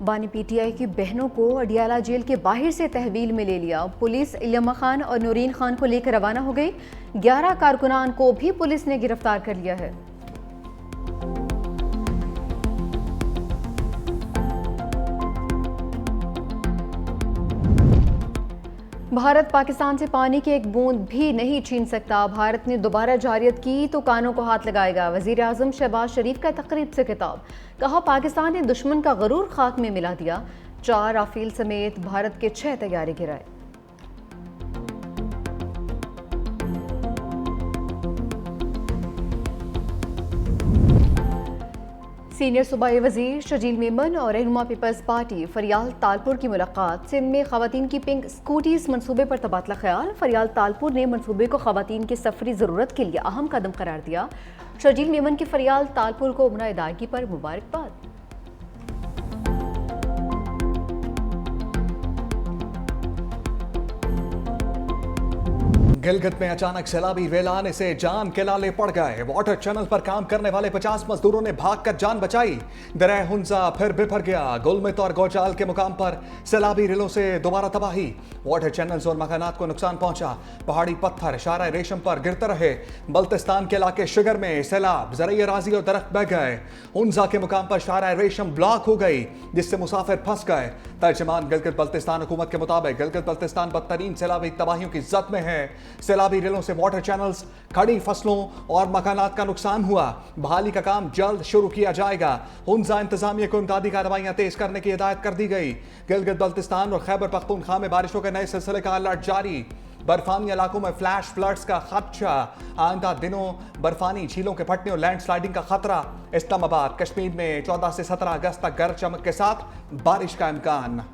बानी पीटीआई की बहनों को अडियाला जेल के बाहर से तहवील में ले लिया। पुलिस इल्मा खान और नूरीन खान को लेकर रवाना हो गई। 11 कारकुनान को भी पुलिस ने गिरफ्तार कर लिया है। भारत पाकिस्तान से पानी की एक बूंद भी नहीं छीन सकता। भारत ने दोबारा जारियत की तो कानों को हाथ लगाएगा। वजीर आजम शहबाज शरीफ का तकरीब से खिताब। कहा, पाकिस्तान ने दुश्मन का गरूर खाक में मिला दिया। 4 राफेल समेत भारत के 6 तैयारे गिराए। सीनियर सूबाई वजीर शजील मेमन और रहनुमा पीपल्स पार्टी फरियाल तालपुर की मुलाकात। सिंध में खवातीन की पिंक स्कूटीज मनसूबे पर तबादला ख्याल। फरियाल तालपुर ने मनसूबे को खवातीन की सफरी ज़रूरत के लिए अहम कदम करार दिया। शजील मेमन की फरियाल तालपुर को उम्रा अदायगी पर मुबारकबाद। गिलगित में अचानक सैलाबी रेल आने से जान के लाले पड़ गए। वाटर चैनल पर काम करने वाले 50 मजदूरों ने भागकर जान बचाई। दरिया हुंजा फिर बिफर गया। गुलमित और गौचाल के मुकाम पर सैलाबी रेलों से दोबारा तबाही। वाटर चैनल्स और मकानात को नुकसान पहुंचा। पहाड़ी पत्थर शारा रेशम पर गिरते रहे। बल्तिस्तान के इलाके शिगर में सैलाब, ज़रई अराज़ी और दरख्त बह गए। हुंजा के मुकाम पर शारा रेशम ब्लॉक हो गई, जिससे मुसाफिर फंस गए। तर्जमान गिलगित बल्तिस्तान हुकूमत के मुताबिक गिलगित बल्तिस्तान बदतरीन सैलाबी तबाहियों की जद में है। सैलाबी रेलों से वाटर चैनल्स, खड़ी फसलों और मकानात का नुकसान हुआ। बहाली का काम जल्द शुरू किया जाएगा। हुंजा इंतजामिया को इमदादी कार्रवाइयां तेज करने की हिदायत कर दी गई। गिलगित बल्तिस्तान और खैबर पख्तूनख्वा में बारिशों के नए सिलसिले का अलर्ट जारी। बर्फानी इलाकों में फ्लैश फ्लड्स का खदशा। आइंदा दिनों बर्फानी झीलों के फटने और लैंडस्लाइडिंग का खतरा। इस्लामाबाद कश्मीर में 14 से 17 अगस्त तक गरज चमक के साथ बारिश का इम्कान।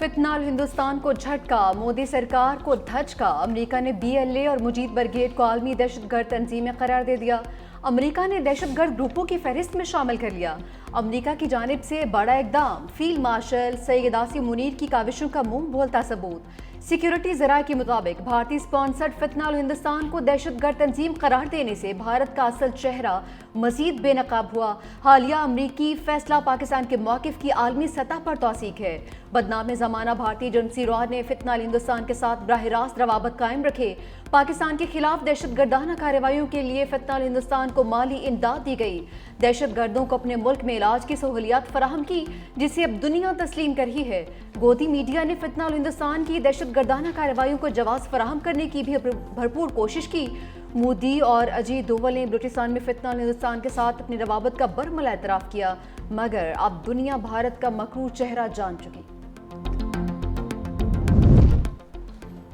फितनाल हिंदुस्तान को झटका, मोदी सरकार को धचका। अमेरिका ने BLA और मुजीब ब्रिगेड को आलमी दहशतगर्द तंजीमें करार दे दिया। अमेरिका ने दहशतगर्द ग्रुपों की फहरिस्त में शामिल कर लिया। अमेरिका की जानिब से बड़ा इकदाम। फील्ड मार्शल सैयद आसिम मुनीर की काविशों का मुंह बोलता सबूत। सिक्योरिटी जराये के मुताबिक भारतीय स्पॉन्सर्ड फितनाल हिंदुस्तान को दहशतगर्द तंजीम करार देने से भारत का असल चेहरा मजीद बेनकाब हुआ। हालिया अमरीकी फैसला पाकिस्तान के मौक़िफ़ की आलमी सतह पर तौसीक है। बदनाम ज़माना भारतीय एजेंसी रॉ ने फितनाल हिंदुस्तान के साथ बराह रास्त रवाबत कायम रखे। पाकिस्तान के खिलाफ दहशतगर्दाना कार्रवाइयों के लिए फितनाल हिंदुस्तान को माली इमदाद दी गई। दहशतगर्दों को अपने मुल्क में इलाज की सहूलियात फराहम की, जिसे अब दुनिया तस्लीम कर रही है। गोदी मीडिया ने फितनाल हिंदुस्तान की दहशतगर्दाना कार्रवाइयों को जवाब फराहम करने की भी भरपूर कोशिश की। मोदी और अजीत डोवल ने बलूचिस्तान में फितनाल हिंदुस्तान के साथ अपनी रवाबत का बरमला एतराफ़ किया, मगर अब दुनिया भारत का मकरूर चेहरा जान चुकी।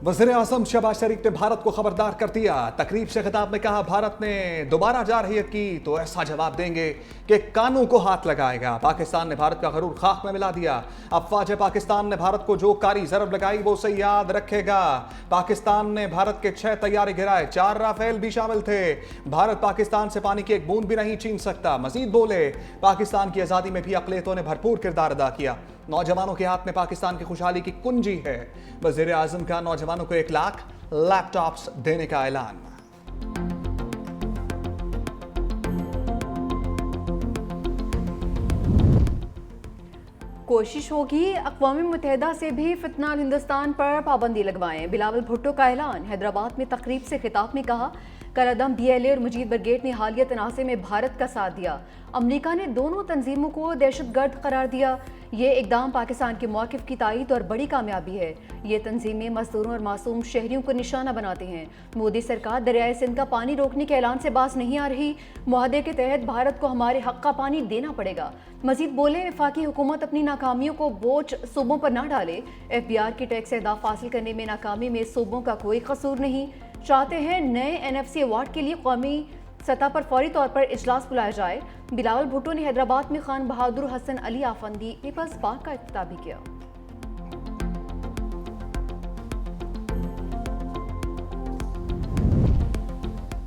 वज़ीर आज़म शहबाज शरीफ ने भारत को खबरदार कर दिया। तकरीब से खिताब में कहा, भारत ने दोबारा जारहियत की तो ऐसा जवाब देंगे कि कानों को हाथ लगाएगा। पाकिस्तान ने भारत का गरूर खाक में मिला दिया। अफवाज पाकिस्तान ने भारत को जो कारी ज़रब लगाई वो उसे याद रखेगा। पाकिस्तान ने भारत के 6 तैयारे गिराए, 4 राफेल भी शामिल थे। भारत पाकिस्तान से पानी की एक बूंद भी नहीं छीन सकता। मजीद बोले, पाकिस्तान की आज़ादी में भी अक़लियतों ने भरपूर किरदार अदा किया। नौजवानों के हाथ में पाकिस्तान की खुशहाली की कुंजी है। वज़ीर आज़म का नौजवानों को 1 लाख लैपटॉप्स देने का ऐलान। कोशिश होगी अक़वाम मुत्तहिदा से भी फितनाल हिंदुस्तान पर पाबंदी लगवाएं। बिलावल भुट्टो का ऐलान। हैदराबाद में तकरीब से खिताब में कहा, कलअदम BLA और मुजीब ब्रिगेड ने हालिया तनाज़े में भारत का साथ दिया। अमेरिका ने दोनों तंजीमों को दहशतगर्द करार दिया। ये इकदाम पाकिस्तान के मौक़िफ़ की तायीद और बड़ी कामयाबी है। ये तंजीमें मजदूरों और मासूम शहरियों को निशाना बनाते हैं। मोदी सरकार दरियाए सिंध का पानी रोकने के ऐलान से बाज नहीं आ रही। मुआहदे के तहत भारत को हमारे हक़ का पानी देना पड़ेगा। मजीद बोले, वफाकी हुकूमत अपनी नाकामियों को बोझ सूबों पर ना डाले। FBR की टैक्स अहदाफ हासिल करने में नाकामी में सूबों का कोई कसूर नहीं। चाहते हैं नए NFC अवार्ड के लिए कौमी सतह पर फौरी तौर पर इजलास बुलाया जाए। बिलावल भुट्टो ने हैदराबाद में खान बहादुर हसन अली आफंदी पीपल्स पार्क का इफ्तिताह भी किया।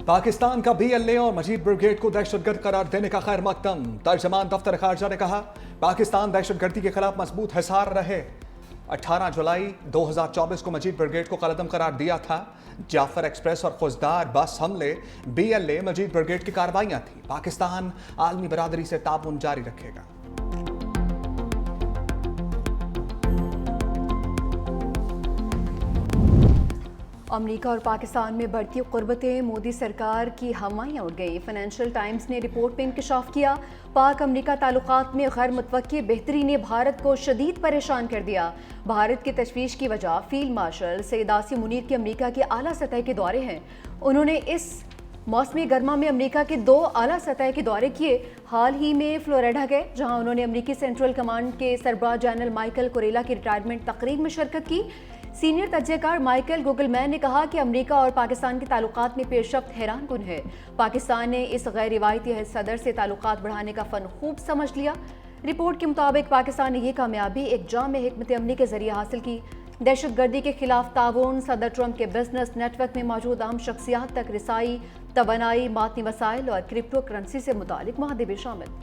पाकिस्तान का BLA और मुजीब ब्रिगेड को दहशतगर्द करार देने का खैर मकदम। तर्जमान दफ्तर खारजा ने कहा, पाकिस्तान दहशतगर्दी के खिलाफ मजबूत हिसार रहे। 18 जुलाई 2024 को मजीद ब्रिगेड को कलअदम करार दिया था। जाफर एक्सप्रेस और खुजदार बस हमले BLA मजीद ब्रिगेड की कार्रवाइयां थी। पाकिस्तान आलमी बरादरी से ताउन जारी रखेगा। अमेरिका और पाकिस्तान में बढ़ती क़ुर्बतें, मोदी सरकार की हमायां उड़ गई। फाइनेंशियल टाइम्स ने रिपोर्ट में इंकशाफ किया, पाक अमेरिका ताल्लुकात में गैर मुतवक्की बेहतरी ने भारत को शदीद परेशान कर दिया। भारत की तशवीश की वजह फील्ड मार्शल सैयद आसिम मुनीर के अमेरिका के आला सतह के दौरे हैं। उन्होंने इस मौसमी गर्मा में अमेरिका के 2 आला सतह के दौरे किए। हाल ही में फ्लोरिडा गए, जहां उन्होंने अमेरिकी सेंट्रल कमांड के सरबराह जनरल माइकल कुरेला की रिटायरमेंट तकरीब में शिरकत की। सीनियर तज्ज़ेकार माइकल गुगलमैन ने कहा कि अमेरिका और पाकिस्तान के ताल्लुकात में पेशरफ्त हैरानकुन है। पाकिस्तान ने इस गैर रिवायती सदर से ताल्लुकात बढ़ाने का फ़न खूब समझ लिया। रिपोर्ट के मुताबिक पाकिस्तान ने यह कामयाबी एक जामे हिकमत अमली के जरिए हासिल की। दहशतगर्दी के खिलाफ ताउन, सदर ट्रंप के बिजनेस नेटवर्क में मौजूद आम शख्सियात तक रिसाई, तवानाई, मातनी वसाइल और क्रिप्टो करेंसी से मुतालिक माहदे भी शामिल।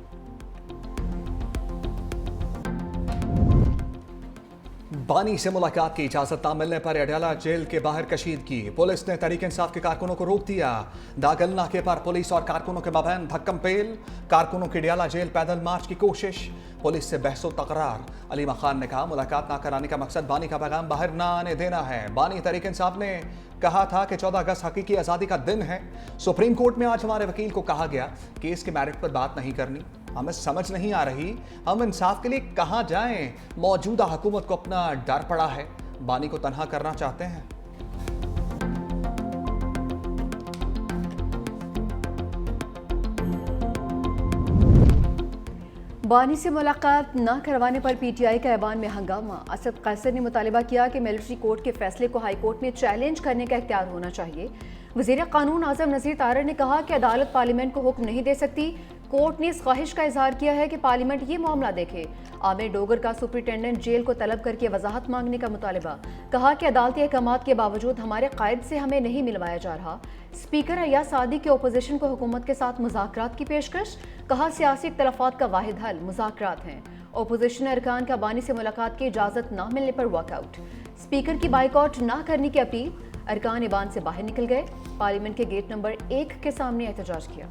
बानी से मुलाकात की इजाजत न मिलने पर अडयाला जेल के बाहर कशीदगी। पुलिस ने तहरीक इंसाफ के कारकुनों को रोक दिया। दागल नाके पर पुलिस और कारकुनों के मबैन धक्कम पेल। कारकुनों की अडयाला जेल पैदल मार्च की कोशिश। पुलिस से बहसो तकरार। अलीमा खान ने कहा, मुलाकात ना कराने का मकसद बानी का पैगाम बाहर ना आने देना है। बानी तहरीक इंसाफ ने कहा था कि 14 अगस्त हकीकी आज़ादी का दिन है। सुप्रीम कोर्ट में आज हमारे वकील को कहा गया केस के मेरिट पर बात नहीं करनी। हमें समझ नहीं आ रही हम इंसाफ के लिए कहां जाएं। मौजूदा हुकूमत को अपना डर पड़ा है, बानी को तनहा करना चाहते हैं। बानी से मुलाकात न करवाने पर PTI के ऐवान में हंगामा। असद कैसर ने मुतालबा किया कि मिलिट्री कोर्ट के फैसले को हाई कोर्ट में चैलेंज करने का इख्तियार होना चाहिए। वज़ीर कानून आज़म नज़ीर तारड़ ने कहा कि अदालत पार्लियामेंट को हुक्म नहीं दे सकती। कोर्ट ने इस ख्वाहिश का इजहार किया है कि पार्लियामेंट ये मामला देखे। आमिर डोगर का सुपरिटेंडेंट जेल को तलब करके वजाहत मांगने का मुतालबा। कहा कि अदालती अहकामात के बावजूद हमारे कायद से हमें नहीं मिलवाया जा रहा। स्पीकर अय्याज सादी की अपोजिशन को हुकूमत के साथ मुज़ाकरात की पेशकश। कहा, सियासी इख्तलाफात का वाहिद हल मुज़ाकरात हैं। अपोजिशन अरकान का बानी से मुलाकात की इजाज़त न मिलने पर वॉकआउट। स्पीकर की बाइकआउट न करने की अपील। अरकान ईवान से बाहर निकल गए। पार्लियामेंट के गेट नंबर 1 के सामने एहतजाज किया।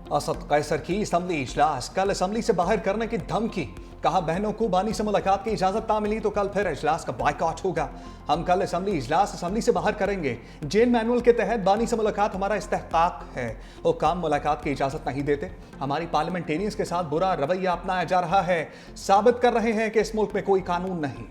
असद कैसर की असम्बली इजलास। कल असम्बली से बाहर करने की धमकी। कहा, बहनों को बानी से मुलाकात की इजाजत ना मिली तो कल फिर इजलास का बायकॉट होगा। हम कल असम्बली इजलास असम्बली से बाहर करेंगे। जेल मैनुअल के तहत बानी से मुलाकात हमारा इस्तेहकाक है। हुक्काम मुलाकात की इजाजत नहीं देते। हमारी पार्लियामेंटेरियंस के साथ बुरा रवैया अपनाया जा रहा है। साबित कर रहे हैं कि इस मुल्क में कोई कानून नहीं।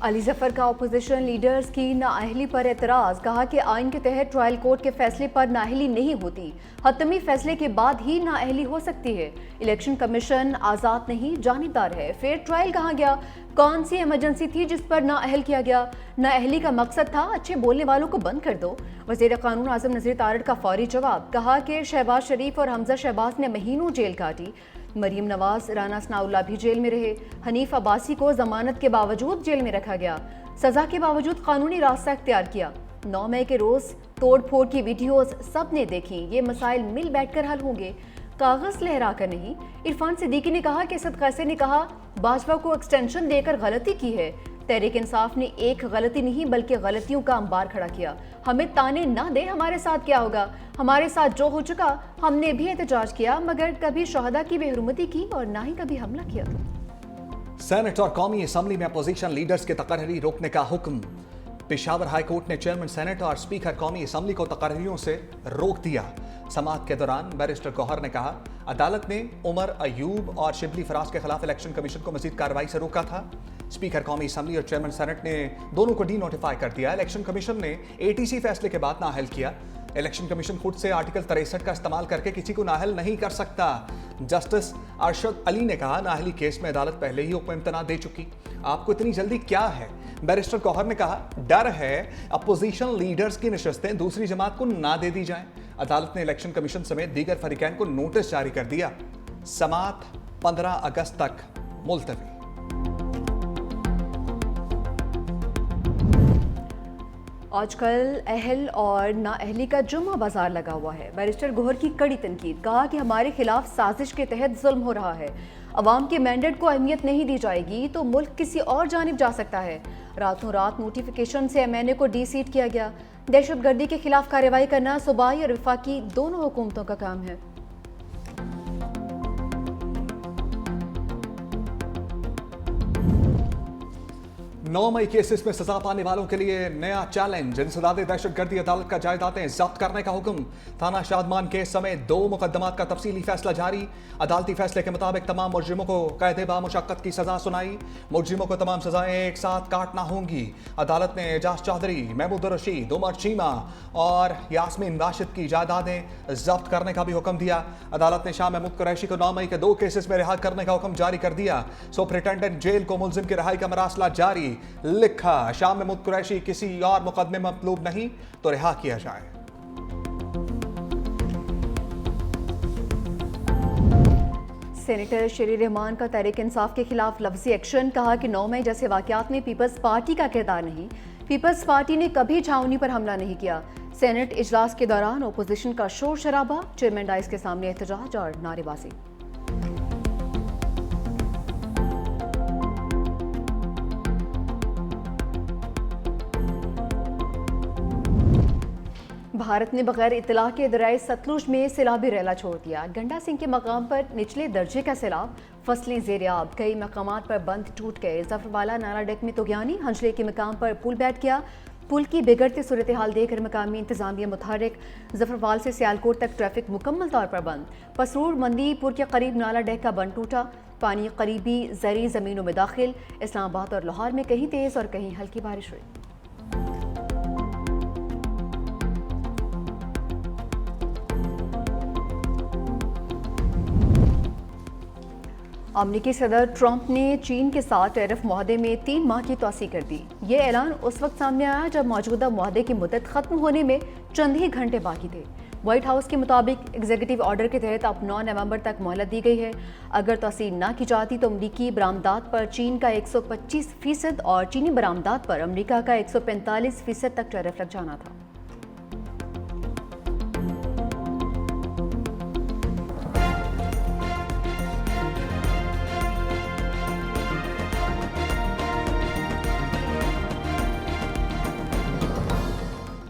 अली जफर का अपोजिशन लीडर्स की नाअहली पर एतराज़। कहा कि आइन के तहत ट्रायल कोर्ट के फैसले पर नाअहली नहीं होती, हतमी फैसले के बाद ही नाअहली हो सकती है। इलेक्शन कमीशन आज़ाद नहीं, जानिबदार है। फेयर ट्रायल कहाँ गया? कौन सी इमरजेंसी थी जिस पर नाअहल किया गया? नाअहली का मकसद था अच्छे बोलने वालों को बंद कर दो। वज़ीर कानून आज़म नज़ीर तारड़ का फौरी जवाब। कहा कि शहबाज शरीफ और हमजा शहबाज ने महीनों जेल काटी। मरीम नवाज, राना सनाउल्लाह भी जेल में रहे। हनीफ अब्बासी को जमानत के बावजूद जेल में रखा गया। सजा के बावजूद कानूनी रास्ता इख्तियार किया। 9 मई के रोज तोड़ फोड़ की वीडियोस सब ने देखी। ये मसाइल मिल बैठकर हल होंगे, कागज लहरा कर नहीं। इरफान सिद्दीकी ने कहा कि असद कैसर ने कहा भाजपा को एक्सटेंशन देकर गलती की है। तहरीक इंसाफ ने एक गलती नहीं बल्कि गलतियों का अंबार खड़ा किया। हमें ताने ना दे हमारे साथ क्या होगा। हमारे साथ जो हो चुका हमने भी एहतजाज किया, मगर कभी शहदा की बेहरुमती की और ना ही कभी हमला किया। सेनेट और कौमी असम्बली में अपोजिशन लीडर्स के तकर्री रोकने का हुक्म। पेशावर हाई कोर्ट ने चेयरमैन सेनेट और स्पीकर कौमी असम्बली को तकर्रियों से रोक दिया। समाअत के दौरान बैरिस्टर गौहर ने कहा, अदालत ने उमर अयूब और शिबली फराज के खिलाफ इलेक्शन कमीशन को मजीद कार्रवाई से रोका था। स्पीकर कौमी असम्बली और चेयरमैन सेनेट ने दोनों को डी नोटिफाई कर दिया। इलेक्शन कमीशन ने ATC फैसले के बाद नाअहल किया। इलेक्शन कमीशन खुद से आर्टिकल 63 का इस्तेमाल करके किसी को नाअहल नहीं कर सकता। जस्टिस अरशद अली ने कहा, नाअहली केस में अदालत पहले ही हुक्म इम्तना दे चुकी, आपको इतनी जल्दी क्या है। बैरिस्टर गौहर ने कहा, डर है अपोजिशन लीडर्स की नशस्तें दूसरी जमात को ना दे दी जाएं। अदालत ने इलेक्शन कमीशन समेत दीगर फरीकैन को नोटिस जारी कर दिया। समाअत 15 अगस्त तक मुलतवी। आजकल अहल और नाअहली का जुम्मा बाजार लगा हुआ है। बैरिस्टर गोहर की कड़ी तनकीद, कहा कि हमारे खिलाफ साजिश के तहत जुल्म हो रहा है। अवाम के मैंडेट को अहमियत नहीं दी जाएगी तो मुल्क किसी और जानिब जा सकता है। रातों रात नोटिफिकेशन से MNA को डी-सीट किया गया। दहशतगर्दी के खिलाफ कार्रवाई करना सूबाई और वफाकी दोनों हुकूमतों का काम है। 9 मई केसेस में सजा पाने वालों के लिए नया चैलेंज। इंसदादे दहशतगर्दी अदालत का जायदादें जब्त करने का हुक्म। थाना शादमान केस समेत 2 मुकदमात का तफसीली फैसला जारी। अदालती फैसले के मुताबिक तमाम मुलजिमों को कैद बामुशक्कत की सजा सुनाई। मुलजिमों को तमाम सजाएं एक साथ काटना होंगी। अदालत ने एजाज चौधरी, महमूद रशीद, उमर चीमा और यास्मीन राशिद की जायदादें जब्त करने का भी हुक्म दिया। अदालत ने शाह महमूद कुरैशी को 9 मई के 2 केसेस में रिहा करने का हुक्म जारी कर दिया। सुपरिटेंडेंट जेल को मुलजिम की रिहाई का मरासला जारी। लिखा, शाह महमूद कुरैशी किसी और मुकदमे में मतलूब नहीं तो रिहा किया जाए। सेनेटर शेरी रहमान का तहरीक इंसाफ के खिलाफ लफ्जी एक्शन, कहा कि 9 मई जैसे वाकयात में पीपल्स पार्टी का किरदार नहीं। पीपल्स पार्टी ने कभी छावनी पर हमला नहीं किया। सेनेट इजलास के दौरान ओपोजिशन का शोर शराबा, चेयरमैन डाइस के सामने एहतजाज और नारेबाजी। भारत ने बगैर इतला के दरियाए सतलुज में सैलाबी रैला छोड़ दिया। गंडा सिंह के मकाम पर निचले दर्जे का सैलाब, फसलें ज़ेर-ए-आब, कई मकामात पर बंद टूट गए। जफरवाला नाला डेक में तुगयानी, हंजले के मकाम पर पुल बैठ गया। पुल की बिगड़ती सूरत हाल देखकर मकामी इंतजामिया मुतहरिक। जफरवाल से सियालकोट तक ट्रैफिक मुकम्मल तौर पर बंद। पसरूर मंदीपुर के करीब नाला डेक का बंद टूटा। पानी करीबी जरी ज़मीनों में दाखिल। इस्लामाबाद और लाहौर में कहीं तेज़ और कहीं हल्की बारिश हुई। अमरीकी सदर ट्रंप ने चीन के साथ टैरिफ मुआहदे में 3 माह की तोसी कर दी। ये ऐलान उस वक्त सामने आया जब मौजूदा मुआहदे की मुद्दत खत्म होने में चंद ही घंटे बाकी थे। व्हाइट हाउस के मुताबिक एग्जीक्यूटिव ऑर्डर के तहत अब 9 नवंबर तक मोहलत दी गई है। अगर तोसी न की जाती तो अमरीकी बरामदात पर चीन का 125% और चीनी बरामदात पर अमरीका का 145% तक टैरिफ लग जाना था।